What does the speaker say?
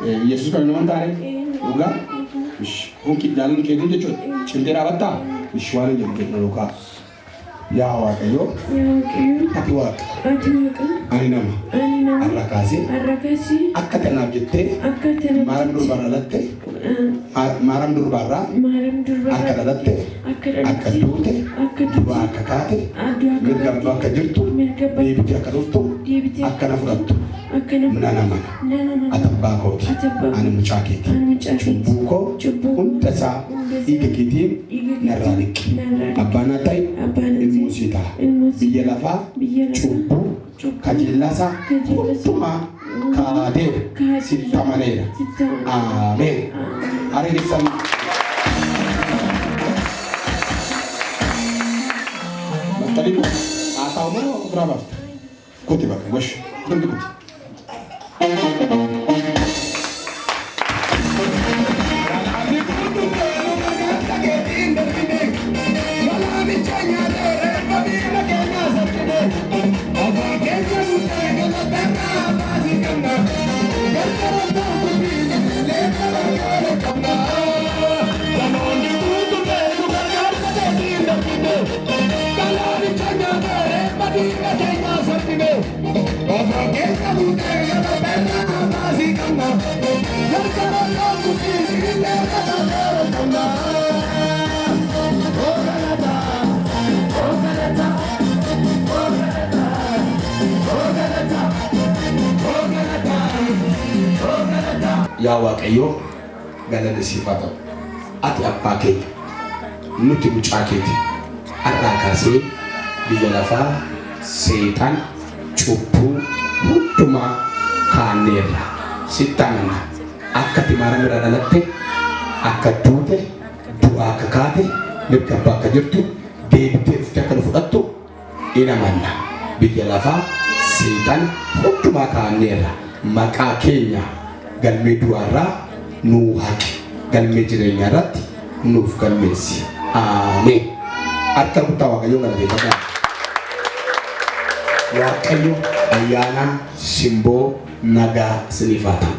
Yesus kan nama tarik, enggak? Mungkin jalan ke itu je, cendera bata, mishwari je mungkin luka. Ya awak ayo, ati wak, ani nama, arrakasi, akka tenab jette, maram dur baralatte, maram dur barra, akka dalatte, akka dute, dua akka kate, mirga akka jirtu, deebiti akka dhuftu, akka nafurattu. Menana mana? Atambaa kooti. Ani mucaa keeti. Cubbuu koo hunda isaa dhiiga keetiin narraa dhiqi. Abbaan haa ta'e ilmoo sii ta'a. Biyya lafaa cubbuu kajeellaasaa hundumaa kaadee sitti amaneera. Ameen. Areedessan. Battalii haa ta'u moo biraa baafta? Kuti bakka gosh. Hundi kuti. Ya Waaqayyo galata siif haa ta'u. Ati abbaa keenya nuti mucaa keeti. Har'aa kaasee biyya lafaa seetaan cubbuu hundumaa kaanneerra. Sitti amanna akka ati maara bira dhalatte, akka duute, du'aa akka kaate, mirga abbaa akka jirtu, deebitee dhuftee akka nu fudhattu in amanna. Biyya lafaa seetaan hundumaa kaanneerra. Maqaa keenya galmee du'aarraa nuu haqi. Galmee jireenyaa irratti nuuf galmeessi. Ameen. Harka rukutaa Waaqayyoon galateeffadhaa. Waaqayyo ayyaana simboo nagaa isiniif haa ta'u.